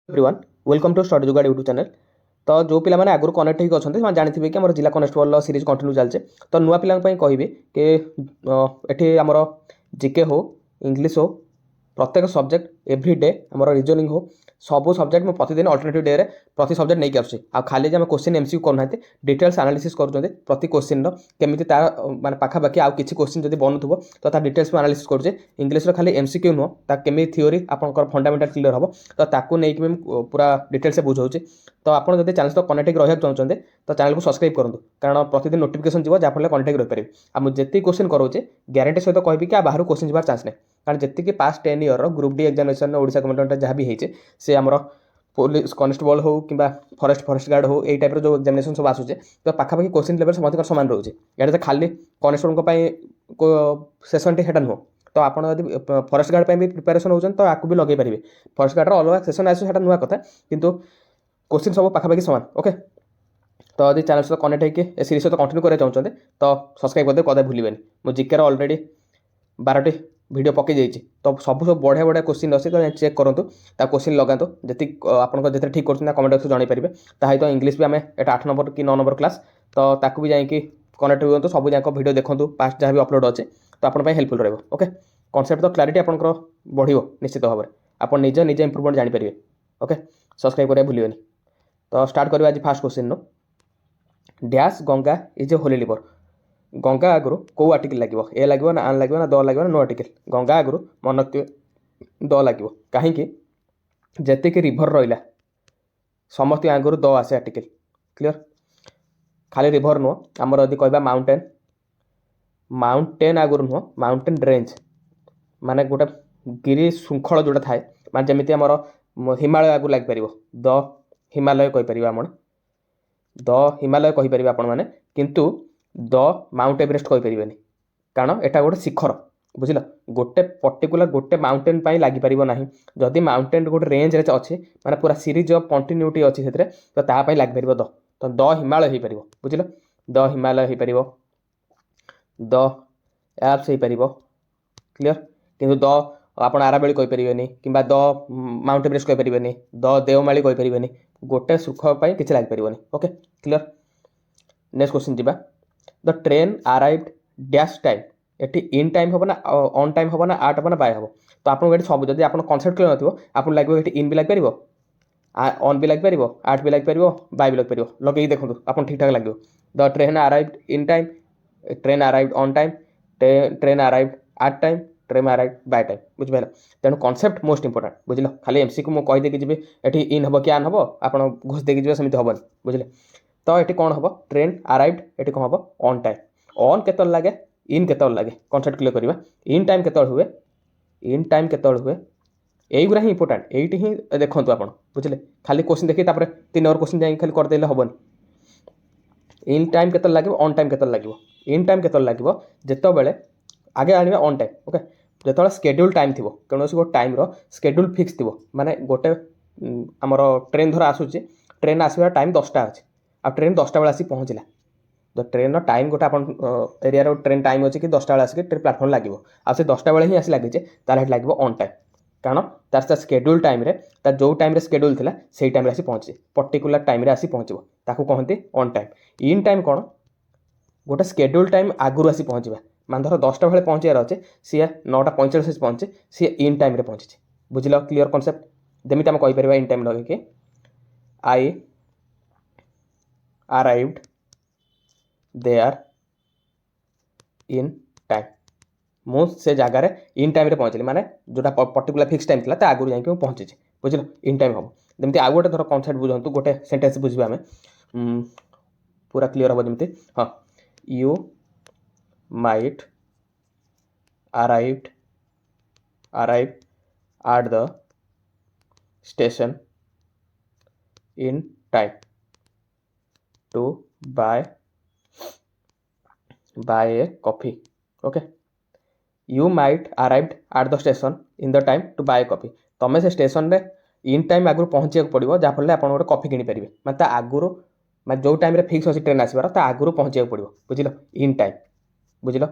Everyone welcome to study जुगाड़ YouTube channel. तो जो पिला माने आगुर कनेक्ट होइक अछन्ते ସେମାନେ ଜାଣିଥିବେ କି ଆମର ଜିଲ୍ଲା କନେଷ୍ଟବଳ ସିରିଜ କଣ୍ଟିନ୍ୟू ଚାଲିଛି। ତ ନୂଆ ପିଲାଙ୍କ ପାଇଁ କହିବି କି ଏଠି ଆମର ଜିକେ हो इंग्लिश हो प्रत्येक सब्जेक्ट एव्री डे आम रिजनिंग हो सब सब्जेक्ट मैं प्रतिदिन अल्टरनेटिव डे प्रति सब्जेक्ट नहीं आसुच्छे आ खाली आम क्वेश्चन एमसीक्यू करना डिटेल्स एनालिसिस कर प्रति क्वेश्चन केमी तार माने पाखापाखि आउ किसी क्वेश्चन जब बनूब तो तार डिटेल्स में एनालिसिस करुचे। इंग्लिश खाली एमसीक्यू नुह ता केमी थ्योरी आपंकर फंडामेंटल क्लियर हम तो ताकू नहीं पूरा डिटेल्स से बुझाऊँ। तो आपड़ जब चैनल तो कनेक्ट रहा चाहते तो चैनल को सब्सक्राइब करूँ कारण प्रतिदिन नोटिफिकेशन जीव जहाँफल कनेक्ट रही पारे। आ मुझे क्वेश्चन करोचे ग्यारंटी सहित कहबी कि बाहर क्वेश्चन जीवार चांस नहीं कारण जी past 10 year group D examination Odisha government जहाँ भी होती से आमर पुलिस कनेस्टेबल हो कि फरेस्ट गार्ड हो यही टाइप जो एग्जामिनेशन सब आसूचे तो पाखापाखि क्वेश्चन लेवल समस्त सामान रोचे। यहाँ खाली कनेस्टेबल सेसन टी नुह तो आपड़ यदि फरेस्ट गार्ड भी प्रिपेरेसन होती तो आपको भी लगे पारे। फरेस्ट गार्ड अलग सेसन आसे नुआ कथा किंतु क्वेश्चन सब पाखापाखि सामान ओके। तो यदि चैनल सहित कनेक्ट होकर सीरीज सहित कंटिन्यू करना चाहते तो सब्सक्राइब करदे कदे भूलें। मुझे जिके अलरेडी 12टी वीडियो पकई जाइए तो सब बढ़िया बढ़िया क्वेश्चन अच्छे तो चेक करूँ क्वेश्चन लगातु जी आपको जिते ठीक कर कमेंट बक्स जन पारे। तो इंग्लिश भी आम एटा 8 नंबर कि 9 नंबर क्लास तो ताकू भी जाकि कनेक्ट हुए सब जाक वीडियो देखूँ पास्ट जहाँ भी अपलोड अच्छे तो आप हेल्पफुल रहा ओके। कॉन्सेप्ट तो क्लारिटी आपंकर बढ़ निश्चित भाव में आप निजे निजे इम्प्रूवमेंट जानीपारे ओके। सब्सक्राइब करें भूलें। तो स्टार्ट करें आज first question no dash Ganga is a holy river Ganga आगु कौ आर्टिकल लगे ए लगे ना आन लगे ना द लगे ना नो आर्टिकल गंगा आगु मन रखिए द लगे कहीं जी रिभर रहा समस्त आगुरी द आसे आर्टिकल क्लियर। खाली रिभर नुह आमर यदि कह माउंटेन माउंटेन आगुरी नुह माउंटेन रेंज माने गोटे गिरी श्रृंखल जोटा थाए माने जमीती आमर हिमालय आगु लग पार द हिमालय कहीपर आम द हिमालय कहीपर आपण मैंने किंतु द माउंट एवरेस्ट कहीपर कारण एटा गोटे शिखर बुझल गोटे पर्टिकुलर गोटे माउंटेन पर लगिपर ना जदि माउंटेन गोटे रेंज रे अच्छे माने पूरा सीरीज ऑफ कंटिन्यूटी अच्छी से तो तापाई लगिपर द तो द हिमालय हो पार बुझल द हिमालय हो पार द एल्प्स हो पार क्लियर किंतु द आप आराबेली कहीपर कि द माउंट एवरेस्ट कहीपर द देवमाली कहीपर गोटे सुख पर किसी लगिपर ओके क्लियर। नेक्स्ट क्वेश्चन जी the train arrived dash time एटी इन टाइम हम ना ऑन टाइम हम ना आट हम ना बाय हम तो आपको ये सब जब आप कनसेप्ट क्लियर नथिबो आपको लगे ये इन भी लग पार ऑन भी लग पार आट भी लग पार बाय भी लग पार लगे देखो आप ठीक ठाक लगे the train arrived in time train arrived on time train arrived at time train arrived by time बुझे तेणु कनसेप्ट मोस्ट इंपोर्टेंट बुझल खाली एमसी को मुझे कहीदेकी जी ये इन हम कि आन हम आप घोष देकी जी सेमती हेनी बुझे। तो ये कौन हम ट्रेन अराइव्ड ये कौन हम ऑन टाइम ऑन केत लगे इन केत लगे कनसेप्ट क्लियर करवा इन टाइम केत हुए इन टाइम केत हुए यहीगुरा ही इंपोर्टाट ये ही देखो आप बुझे खाली क्वेश्चन देखिए 3 नंबर क्वेश्चन जाए खाली करदे हेनी इन टाइम केत लगे ऑन टाइम केत लगे इन टाइम केत लगे जिते बड़े आगे आने ऑन टाइम ओके जो स्केड्यूल टाइम थी कौन गोटे टाइम स्केड्यूल फिक्स थी माने गोटे आमर ट्रेन धर आसूँ ट्रेन आसवा टाइम 10टा अच्छे आ ट्रेन 10टा बेले आसी पहुँचला तो ट्रेन टाइम गोटे आप एरिया ट्रेन टाइम अच्छे कि 10टा बेले आसिक ट्रेन प्लाटफर्म लगे आ 10टा बेले ही आसी लगे तार लगे ऑन टाइम कारण तार स्केड्यूल टाइम जो टाइम स्केड्यूल थी से टाइम आसी पहुँचे पर्टिकुलर टाइम आसी पहुँचो ताकू कहते ऑन टाइम इन टाइम कौन गोटे स्केड्यूल टाइम आगुरी आसी पहुँचवा मान धर 10टा बेले पहुँचार अच्छे सी 9:45 पहुँचे सी इन टाइम पहुँचे बुझल क्लियर कनसेप्ट जमी आम कहीपर इन टाइम लगे I arrived there in time मुझे जगार इन टाइम पहुँचली माने जोटा पर्टिकुलर फिक्स टाइम था आगुरी जाकि पहुँचे बुझल इन टाइम हम जमी आउ गोटे धर कनसेप्ट बुझातु गोटे सेंटेंस बुझे आम पूरा क्लियर हम जमी हाँ you might arrive at the station in time to buy a coffee okay you might arrived at the station in the time to buy a coffee तमें से स्टेशन रे इन टाइम आगु पहुँचा पड़ो जहाँफल आप गोटे कॉफी किनी पारे मैं आगुरी मैं जो टाइम फिक्स अच्छी ट्रेन आसबार आगु पहुँचा पड़ो बुझल इन टाइम बुझल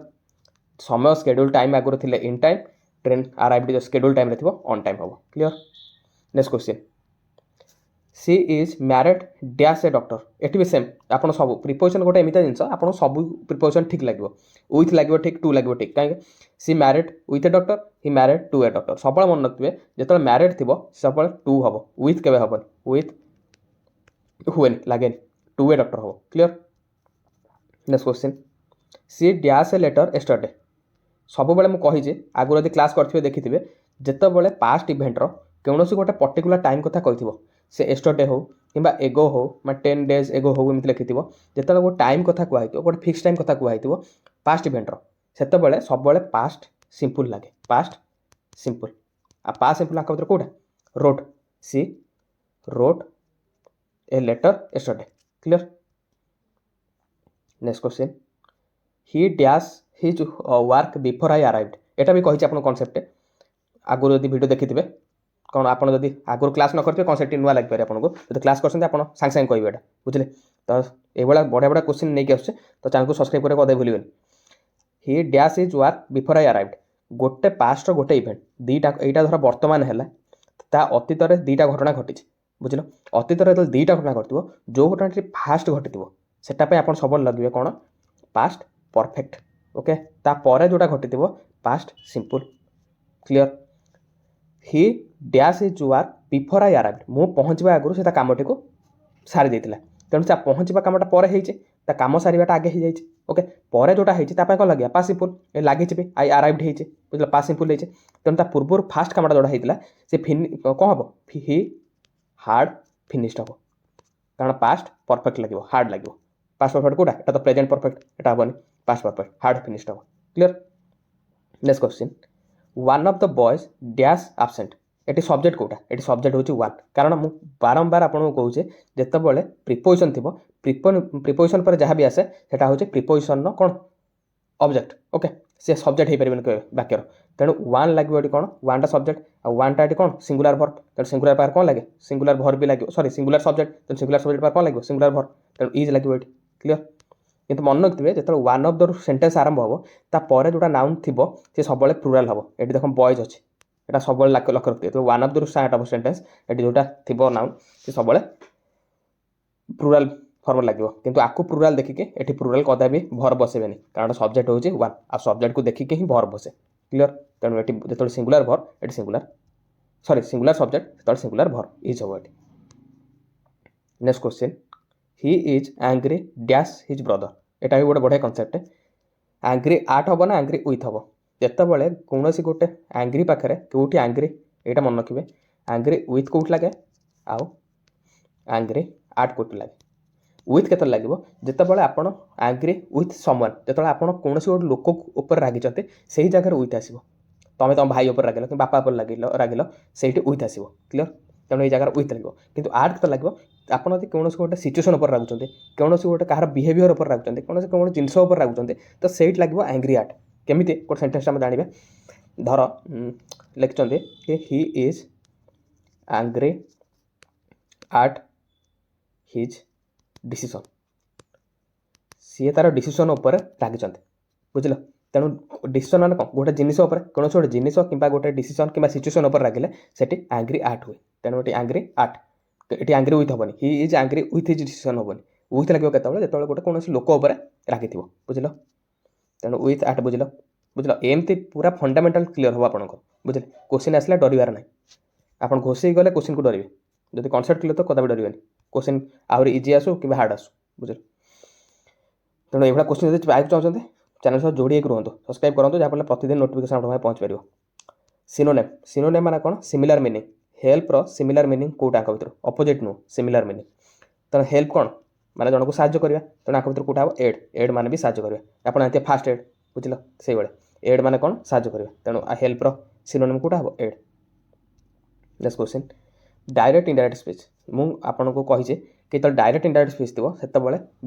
समय स्केड्यूल टाइम आगुरी थे इन टाइम ट्रेन अराइव्ड जो स्केड्यूल टाइम थी ऑन टाइम हम clear. Next question she is married dash a doctor एटी भी सेम आपन सब प्रिपोजिशन गोटे एमिता जिनस आपन सब प्रिपोजिशन ठीक लगे विथ लगे ठीक टू लगे ठीक कहीं she married with a doctor he married to a doctor सब मन रखिए जो मैरिड थी सब टू हम विथ के हेन विथ हुए लगे टू ए डॉक्टर हम clear next question she dash a letter yesterday सब मुझे आगु यदि क्लास करेंगे देखिए जिते पास्ट इवेंटर कौन गोटे पर्टिकुलर टाइम कथा कही से एस्टरडे हो कि एगो हो 10 days एगो हो एमती लिखि जिते वो टाइम कथा कहई गोटे फिक्स टाइम कथा कहई पास्ट इवेंटर से सब पास्ट सिंपल लगे पास्ट सिंपल आ पास्ट सिंपल आंक भर कौटा wrote she wrote a letter yesterday clear next question he dash his work before I arrived एटा भी कही आप कनसेप्ट आगुरी यदि वीडियो देखिथे कौन आप आगुरी क्लास न करेंगे कनसेप्ट नुआ लगे आपको जो क्लास कर सागे सागे कहे यहाँ बुझे तो ये बढ़िया बढ़िया क्वेश्चन नहीं आसुचे तो चैनल को सब्सक्राइब करेंगे कदे भूलें ही dash is work before I arrived गोटे पास्ट गोटे इवेंट दीटा यहाँ धर बर्तमान है ता अतीत में दीटा घटना घटी बुझल अतीत जो दीटा घटना घटो जो घटना फास्ट घटी सेटापी आप सब लगे कौन पास्ट परफेक्ट ओके तापर जोटा घटी past simple clear he dash is work before I arrived मु पहुँचवा आगुरी से कामटी को सारी देता तेणु से पहुँचवा कमटा पर होता काम साराटा आगे हो ओके पर जोटा होता कौन लगे पास सिंपल लगी भी आई अराइव्ड हो बुझल पास सिंपल हो तेणु पूर्व फास्ट कामटा जोटा होता से कौन हम ही हार्ड फिनिश्ड हम कारण पास्ट परफेक्ट लगे हार्ड लगे पास्ट परफेक्ट कौटा एटा तो प्रेजेंट परफेक्ट एटा हेनी पास्ट परफेक्ट हार्ड फिनिश्ड हम clear next question one of the boys dash absent एटी सब्जेक्ट कौटा एटी सब्जेक्ट हूँ वन कारण मुझे बारंबार आपको कहूचे जितेबाला प्रिपोजिशन थी प्रिपोजिशन पर जहाँ भी आसे सेटा हूँ प्रिपोजिशन कौन ऑब्जेक्ट ओके सी सब्जेक्ट हो पारे वाक्यर तेणु वन लगे कौन वन टा सब्जेक्ट और वन टा कौन सिंगुलर भर तेणु सिंगुलर पार कौन लगे सिंगुलर भर भी लगे सॉरी सिंगुलर सब्जेक्ट तेणु सिंगुलर सब्जेक्ट पार कौन लगे सिंगुलर भर तेणु इज लगे क्लियर किंतु मन रखिए जो वन ऑफ द सेंटेंस आरंभ हम तापर जोटा नाउन थी सी सब प्लुराल हम ये देख बॉयज अच्छे यहाँ सब लक्ष्य रखिए तो one of the start of sentence ये जोटा थी नाउन सी सब प्लुराल फॉर्म लगे किंतु आपको प्लुराल देखिए ये प्लुराल कदा भी भर बसेबेनि कारण सब्जेक्ट हूँ वन आ सब्जेक्ट को देखिए ही भर बसे क्लियर तेणु ये जो सिंगुलर भर ये सिंगुलर सॉरी सिंगुलर सब्जेक्ट जो सिंगुलर भर इज हम ये next question he is angry dash his brother एटा भी गोटे बढ़िया कनसेप्ट एंग्री आट हम ना एंग्री विथ हम जितेबाला कौन गोटे एंग्री पाखे कौटी एंग्री यहाँ मन रखिए एंग्री विथ कौट लगे आउ एंग्री आट कौट लगे विथ के लगे जितेबाला आप एंग्री विथ समवन जो आप कौन गोटे लोक उपर रागिंट से ही जगह विथ आसो तुम तुम भाई उपर रागिल कि बापा उपर रागिल से विथ आसो क्लियर तेणु ये जगह विथ लगे किंतु आट के लगे आप कौन गोटे सिचुएसन पर रागुंट कौन गोटे कहार बिहेवियर पर रागुंट कौन जिनस रागुंट तो सही लगे एंग्री आट केमी गोटे सेंटेंस आम जाना धर लिखिं कि he is angry at his decision सी तार डिसीजन उपर रागिंट बुझल तेणु डिसीजन मैंने कौन गोटे जिनिस कौन गोटे जिनिस कि गोटे डिसीजन कि सिचुएसन उपर रागिले से एंग्री आट हुए तेणु ये एंग्री आट ये एंग्री विथ हेनी ही is angry with his decision हेनी विथ लगे केतने जो गोटे कौन लोक उपर रागी बुझल तेणु विथ आट बुझल बुझल एमती पूरा फंडामेंटाल क्लीयर हम आपको बुझे क्वेश्चन आसला डरबार ना आप घोषे गले क्वेश्चन को डरवे जब कनसेप्ट क्लीयर तो कदा भी डरवे क्वेश्चन आहरी इजी आसू कि हार्ड आसू बुझे तेणु ये क्वेश्चन जब पाइप चाहते चैनल सह जोड़ी रुहतु सब्सक्राइब करूँ जहाँफल प्रतिदिन नोटिफिकेशन आप पहुँच पार सिनोनेम सिनोनेम माने कौन सिमिलर मीनिंग हेल्प रो सिमिलर मीनिंग कौटा भर अपोजिट नु सिमिलर मीनिंग तेणु हेल्प कौन माने जन को साहाଯ୍य करवा तेणु आंक भर कौटा हम एड एड माने भी साहाଯ୍य करवा आप जानते फास्ट एड बुझल से एड माने कौन साहाଯ୍य करवा तेणु हेल्प रो सिनोनिम कौटा हम एड next question direct indirect speech मुझे आपको कही कि तो डायरेक्ट इनडायरेक्ट स्पीच थो से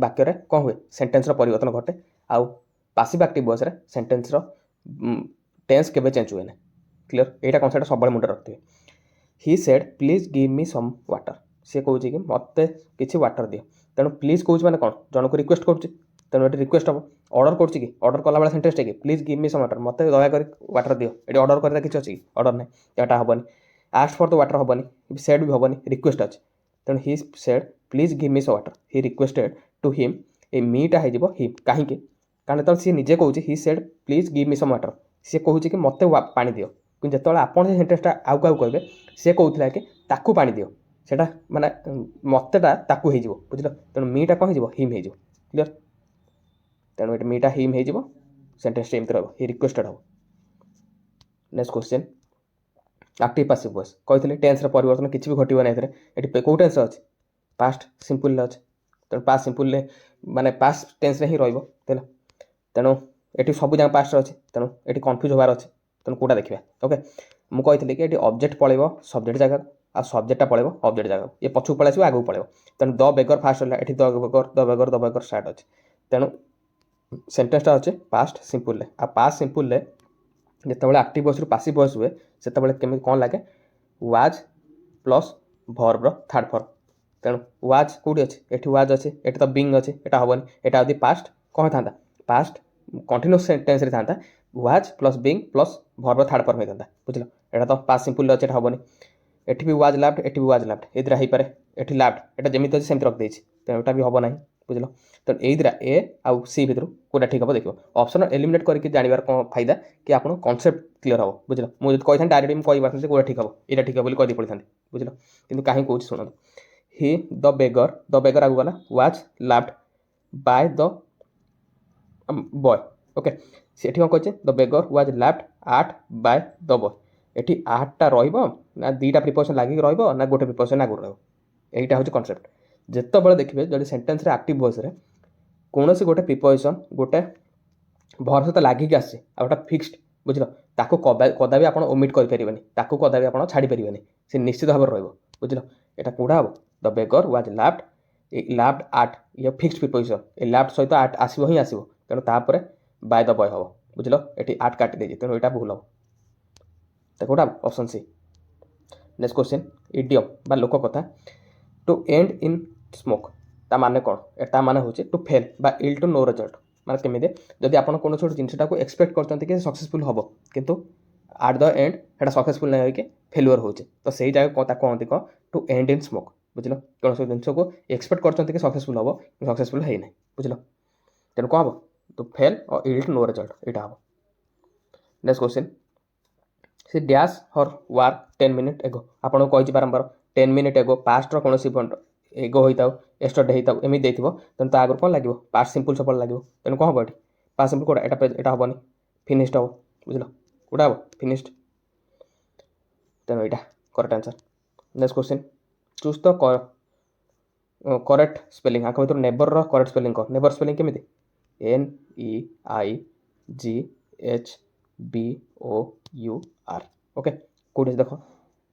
वाक्य कौन हुए सेंटेंस परिवर्तन घटे आउ passive active voice sentence tense केबे चेंज हुए ना क्लियर यहाँ कनसेप्ट सब मुंडे रखिए he said please give me some water सी कौन कि मत किसी वाटर दियो तेणु प्लीज कौन मैंने कौन जन को रिक्वेस्ट करुच्ची तेणु ये रिक्वेस्ट हम अर्डर करुच्ची कि अर्डर कला बेला सेंटेंस टे कि please give me some water मत दयाक वाटर दियो ये अर्डर कर किसी अच्छी कि अर्डर ना यहाँ हेनी आस्ट फॉर द वाटर हेनी सेड भी हेनी रिक्वेस्ट अच्छे तेणु he said please give me some water he requested to him ए मीटा हो हिम कहीं कारण जो सी निजे कौच he said please give me some water सी कौच कि मत पा दियो कि जो आप सेन्टेन्सटा आउ क्या कहे सी कहला कि ताकू पा दियो सेटा माने मतटा ताकू हो बुझल तेणु मीटा कौन हो हिम हो क्लीयर तेणु ये मीटा हिम हो सेन्टेन्स एमती रहा ही रिक्वेस्टेड हम next question active passive voice कहते टेन्स परिवर्तन किसी भी घटना ये कौ टेन्स अच्छे पास्ट सिंपल अच्छे तेणु पास्ट सिंपल माने पास्ट टेन्स ही रहा तेणु ये सब जगह पास्ट अच्छे तेणु ये कन्फ्यूज होबार अच्छे तेणु कौटा देखा ओके मुझे कि ये ऑब्जेक्ट पलैब सब्जेक्ट जगह आ सब्जेक्टा पलैब ऑब्जेक्ट जगह ये पछू पलैस आगे पलैब तेणु द बेगर फास्ट है ये द बेगर स्टार्ट अच्छे तेणु सेन्टेन्सटा अच्छे पास्ट सिंपल आ पास्ट सिंपल जिते एक्टिव वॉइस रु पासिव वॉइस हुए से केमी कौन लगे वाज प्लस भर्बर थर्ड फॉर्म तेणु वाज कौटी अच्छे ये वाज अच्छे ये तो बिंग अच्छे यहाँ हेनी यहाँ यदि पास्ट कौन था पास्ट कंटिन्यूअस टेन्स था वाज प्लस बिंग प्लस भर्बर थर्ड फॉर्म होता बुझल यहाँ तो पास्ट सिंपल अच्छे हेनी एटी भी वाज लाफ्ट एटी भी वाज लाफ्ट ये हो पाए ये लाफ्ट यहाँ जमी अच्छे सेमती रखिदे तेणु यहाँ भी हम ना बुझल तेणु ये ए आउ सी भितर कौटा ठीक हम देखो ऑप्शन एलिमिनेट करके जानवर कौन फायदा कि आप कॉन्सेप्ट क्लियर हम बुझल मुझे कही डायरेक्ट मुझे कही कौटा ठीक हम यहाँ ठीक है कही पड़ी था बुझल कि कहीं कौन शुणु ही द बेगर आगे गला was laughed by the boy okay से कौन कहे the beggar was laughed at by the boy ये आठटा रहा दुईटा प्रिपोजिशन लगे रहा गोटे प्रिपोजिशन आगे रहा हूँ कॉन्सेप्ट जिते देखिए जब सेन्टेन्स एक्टिव वॉइस कौन से गोटे प्रिपोजिशन गोटे भर सहित लगिक आसे आटा फिक्सड बुझल ताको कदा भी आप ओमिट करें ताको कदा भी आप छाड़ी पारे से निश्चित भाव रुझल यहाँ कौटा हम द बेगर वाज लाफ्ट आट ये फिक्सड प्रिपोजिशन ये लाफ्ट सहित आट आसो ही आसो तेणु तापर बाय द बॉय हम बुझल ये आट काटी देजी तेणु यहाँ भूल हम तो कौटा ऑप्शन सी नेक्स्ट क्वेश्चन इडियम बा लोक कथा टू एंड इन स्मोक ता माने कौन ता माने होचे टू फेल बा इल टू नो रिजल्ट माने केमिदे जदि आपण कोन छोट जिनसटा को एक्सपेक्ट करचंती कि सक्सेसफुल हबो किंतु at the end Heta successful नै होई के फेल्युअर होचे तो सेही जाय कथा कहंती को टू एंड इन स्मोक बुझलो कोन से जिनस को एक्सपेक्ट करचंती कि सक्सेसफुल हबो सक्सेसफुल है नै बुझलो तेन को हबो टू फेल और इल टू नो रिजल्ट एटा हबो next question she dash her work 10 minute ago आपण को कहि बारंबार 10 मिनिट एगो पास्ट रो कोनोसी पॉइंट एगो होता एस्टरडे होता एमती देते तेणु तो आगे कौन लगे पास्ट सिंपल सब लगे तेणु कौन हम ये पास्ट सिंपल कौटा यहाँ हेनी फिनिश्ड हम बुझल कौटा हम फिनिश्ड तेणु यहाँ correct answer next question choose the correct spelling आंख भर नेबर करेक्ट स्पेलिंग कह नेबर स्पेलिंग केमी NEIGHBOUR ओके कौटे देख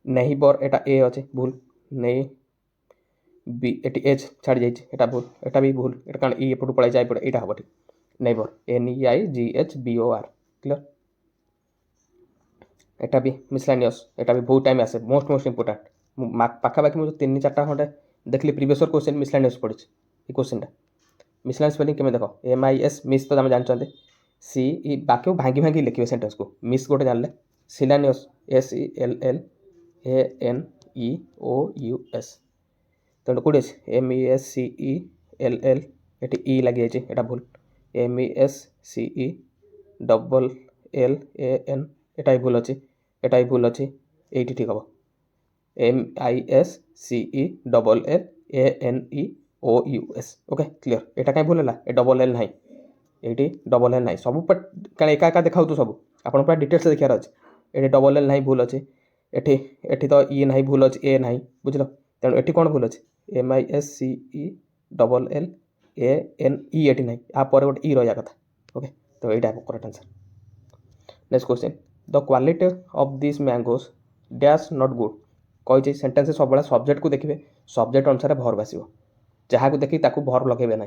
नेहिबर एटा ए अच्छे भूल नहीं बी एटी एच छाड़ी जाइए एटा भूल एटा भी भूल एटा कारण ई एपटू पड़ाई जाए पड़े यहाँ हम ठीक नेबर NEIGHBOR क्लियर एटा भी मिसलानियस एटा भी बहुत टाइम आसे मोस्ट इंपोर्टेंट पाखापाखि मुझे 3-4टा खंडे देखली प्रीवियस क्वेश्चन मिसलानियस पड़ी ये क्वेश्चन मिसलानियस स्पेलिंग केमे देख MIS मिस तो आम जानते सी ई बाकी भांगी भांगी लिखे सेन्टेन्स को मिस गोटे जानले सिलानियस SELLANEOUS तेणु कौटे MESCELL ये ई लगी जाइए यहाँ भूल MESCELLAN यहाँ भूल अच्छी यहाँ भी भूल अच्छी ये ठीक हम MISCELLANEOUS ओके क्लियर यहाँ कहीं भूल है ये डबल एल ना ये डबल एल ना सब क्या एका एका देखा सब आप पूरा डिटेल्स देखार अच्छे ये डबल एल ना भूल अच्छे ये तो ई ना भूल अच्छे ए ना बुझल तेणु ये कौन भूल अच्छे MISCELLANE ये ना आप गोटे ई रहा कथा ओके तो यहाँ correct answer next question the quality of this mangoes dash not good कही सेन्टेन्स सब सब्जेक्ट को देखिए सब्जेक्ट अनुसार भर्व आसो जहाँ को देखिए भर्व लगे ना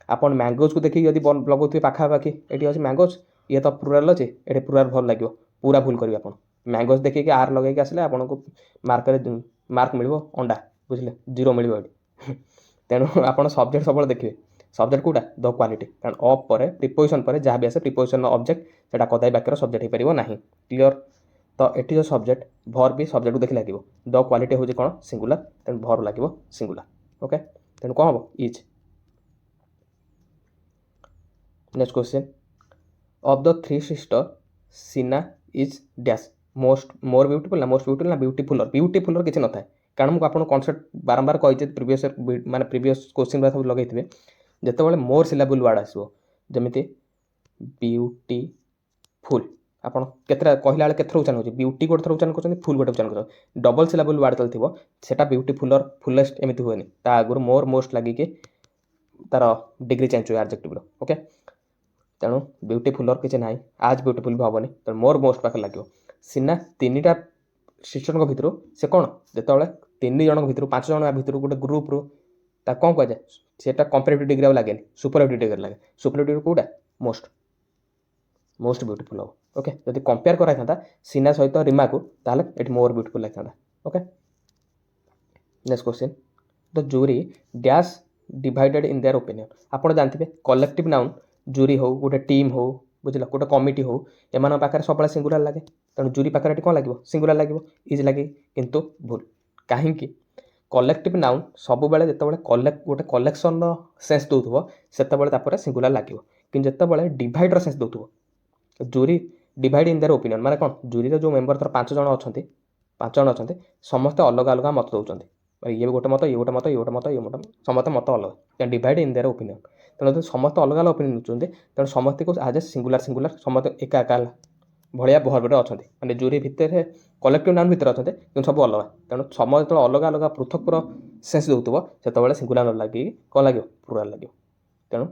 आप मैंगोज को देखिए यदि लगाऊे पाखापाखि ये अच्छे मैंगोज ये तो प्लुराल अच्छे ये प्लुराल भल लगे पूरा भूल करेंगे आप मैंगोज देखिए आर लगे आसले आपको मार्क मिल अंडा बुझे 0 मिल तेणु आप सब्जेक्ट सब देखिए सब्जेक्ट कौटा द क्वालिटी कारण अफ पर प्रिपोजिशन पर जहाँ भी आसे प्रिपोजिशन ऑब्जेक्ट से कदापि वाक्यर सब्जेक्ट हो पार ना क्लियर तो ये जो सब्जेक्ट भर भी सब्जेक्ट को देखिए लगे द क्वालिटी हूँ कौन सिंगुलर तेणु भर लगे सिंगुलर ओके तेणु कौन हम is. Next question of the three sister सीना इज डैश मोर ब्यूटीफुल ना ब्यूटीफुलर ब्यूटीफुलर किसी न था कारण मुझे आपको कनसेप्ट बारंबार कही प्रीवियस माने प्रीवियस क्वेश्चन सब लगे जिते मोर सिलेबल वार्ड आसो जमी ब्यूटीफुल ଆପଣ କେତେଟା କହିଲା ବେଳେ କେତେଥର ଉଚ୍ଚାରଣ ହେଉଛି ବ୍ୟୁଟି ଗୋଟେ ଥର ଉଚ୍ଚାରଣ କରୁଛନ୍ତି ଫୁଲ୍ ଗୋଟେ ଉଚ୍ଚାରଣ କରୁଛନ୍ତି ଡବଲ୍ ସିଲାବୁଲ୍ ୱାର୍ଡ଼ ଚାଲିଥିବ ସେଟା ବ୍ୟୁଟିଫୁଲର ଫୁଲେଷ୍ଟ ଏମିତି ହୁଏନି ତା ଆଗରୁ ମୋର୍ ମୋଷ୍ଟ ଲାଗିକି ତାର ଡିଗ୍ରୀ ଚେଞ୍ଜ ହୁଏ ଆଡଜେକ୍ଟିଭର ଓକେ ତେଣୁ ବ୍ୟୁଟିଫୁଲର କିଛି ନାହିଁ ଆଜ୍ ବ୍ୟୁଟିଫୁଲ୍ ବି ହେବନି ତେଣୁ ମୋର୍ ମୋଷ୍ଟ ପାଖରେ ଲାଗିବ ସିନା ତିନିଟା ସିଷ୍ଟରଙ୍କ ଭିତରୁ ସେ କ'ଣ ଯେତେବେଳେ 3 ଜଣଙ୍କ ଭିତରୁ 5 ଜଣ ଭିତରୁ ଗୋଟେ ଗ୍ରୁପ୍ରୁ ତାକୁ କ'ଣ କୁହାଯାଏ ସେଟା କମ୍ପାରେଟିଭ୍ ଡିଗ୍ରୀ ଆଉ ଲାଗେନି ସୁପରଲେଟିଭ୍ ଡିଗ୍ରୀ ଲାଗେ ସୁପରଲେଟିଭ୍ କେଉଁଟା ମୋଷ୍ଟ ବ୍ୟୁଟିଫୁଲ୍ ହେବ ओके जदि कंपेयर कराइथा सीना सहित रीमा को ताहले एटी मोर ब्यूटीफुल लगता okay. Next question the jury dash divided in their opinion आपड़ जानते कलेक्टिव नाउन जूरी हो गोटे टीम हो बुझल गोटे कमिटी हो एम पाखे सब सिंगुलर लगे तेणु जूरी पाखे कौन लगे सिंगुलर लगे इज लगे किंतु भूल कहीं कलेक्टिव नाउन सब जो गोटे कलेक्शन सेन्स दौर से सिंगुलर लगे कि जिते डिवाइडर सेन्स दौर jury divide in their opinion माने कौन जूरी जो मेंबर थर 5 जन अच्छा समस्ते अलग अलग मत दौरान ये गोटे मत ये गोटे मत ये गोटे मत ये मत समस्त मत अलग डिवाइड इन देयर ओपिनियन तेणु समस्त अलग अलग ओपिनियन नौकरी तेणु समस्त को आज ए सिंगुलर समस्त एका एका भाया भाव अच्छा माने जूरी भितर कलेक्टिव नाउन भितर अच्छा कि सब अलग तेणु समस्त अलग अलग पृथक सेन्स दौर से सिंगुलर लगे कौन लगे प्लुराल लगे तेणु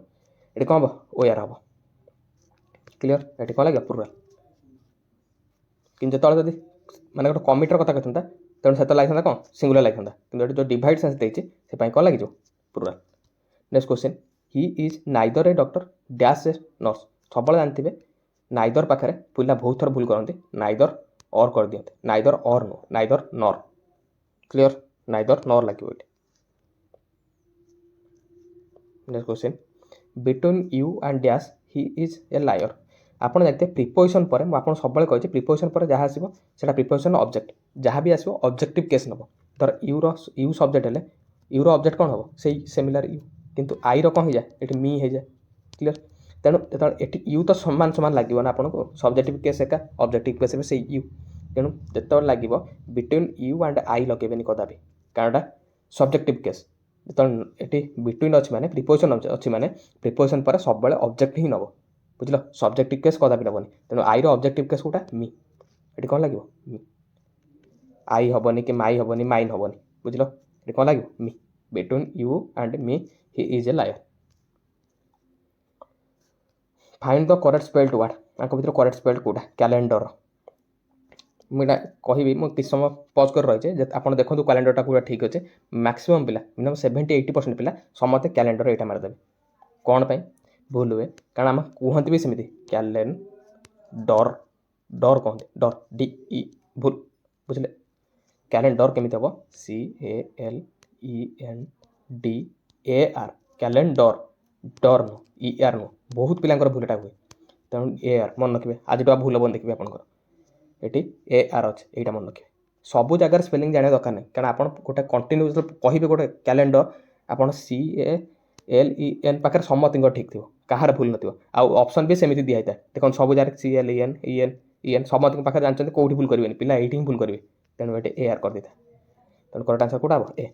ये कौन हम ओआर हम क्लियर ये कौन लगे प्लुराल कि जो माने गोटे कमिटर कथा कहता तेणु से लगे कौन सिंगुलर लगे कि जो डिवाइड सेन्स देती से कौन लगे plural. Next question he is neither A doctor dash a nurse सब जानते नाइदर पाखे पिला बहुत थर भूल करते नाइदर और कर दिखते नाइदर और no neither nor clear neither nor लगे ये। Next question between you and dash he is a liar आपड़ जानते प्रिपोजिशन पर मुझे सब कही प्रिपोजिशन पर जहाँ आसो से प्रिपोजिशन ऑब्जेक्ट जहाँ भी आसो ऑब्जेक्टिव केस नब धर यू सब्जेक्ट है यूर ऑब्जेक्ट कौन हम से सिमिलर यू किंतु आई रो कौन हो जाए ये मी हो जाए क्लियर तेणु जो यू तो सामान सामान लगे ना आपको सब्जेक्टिव केस एका ऑब्जेक्टिव केस से यू तेणु जो लगे बिटवीन यू एंड आई लगे कदापि कारण सब्जेक्टिव केस जो ये बिटवीन अच्छी माने प्रिपोजिशन अच्छी माने प्रिपोजिशन पर सब ऑब्जेक्ट ही नब बुझल सब्जेक्टिव केस कदापि नबनी तेणु आई ऑब्जेक्टिव केस कौटा मी ये कौन लगे मी आई हेनी कि माई हेनी माइन हेनी बुझल ये कौन लगे me between you and me he is a liar. Find the correct spelled word आपको भर करेक्ट स्पेल्ड कौटा कैलेंडर मुझे कहि मुझे किस समय पज कर रही आप देखो कैलेंडर पूरा ठीक अच्छे मैक्सिमम पिला मिनिमम 70-80% पिला समस्ते कैलेंडर यहाँ मारिदेवे कौन पर भूल हुए कारण आम कहते भी सेमती कैलेन डर डर कहते डर डी ई भूल बुझे कैलेंडर केमी हम CALENDER कैलेंडर डर नु ER नु बहुत पिला भूलटा हुए तेणु AR मन रखिए आज भूल हेन देखिए आपंकर ये AR अच्छे यहाँ मन रखिए सबू जगार स्पेलिंग जाना दरकार नहीं कारण आप गोटे कंटिन्यूस कहे गोटे कैलेंडर आप CALEN पाखे समस्त ठीक थी कहार भूल नथिबो आउ ऑप्शन भी सेमती दिया था देखो सब जगह CLEN समस्त पाखे जानते कौटी भूल करेंगे पिला ये भूल करेंगे तेणु ये AR कर देता तेणु करेक्ट आंसर कौटा हम ए।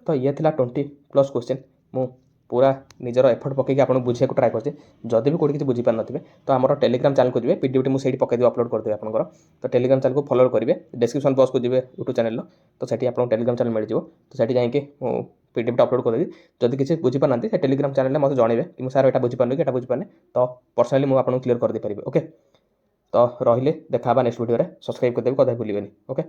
तो ये थिला 20+ क्वेश्चन मु पूरा निजर एफर्ट पकईकि आपको बुझे ट्राए करते जदि भी कौटी किसी बुझीपार नथिबे तो आम टेलीग्राम चैनल को जी पीडीएफ मुझे पकईदेवी अपलोड करदेवी आपंकर तो टेलीग्राम चैनल को फॉलो करेंगे डिस्क्रिप्शन बॉक्स को जी यूट्यूब चैनल तो सेठी आपको टेलीग्राम चैनल मिल जाए तो सेठी जाइए पीडीएफ अपलोड करदेवी जदि किसी बुझीपार ना टेलीग्राम चैनल में मतलब जनइबे कि सार यहाँ बुझीपार कि बुझीपारे तो पर्सनाली मुझे आपको क्लीयर कर दे पारि ओके। तो रही देखा नेक्स्ट वीडियो सब्सक्राइब करदेवी कदा भूलें ओके।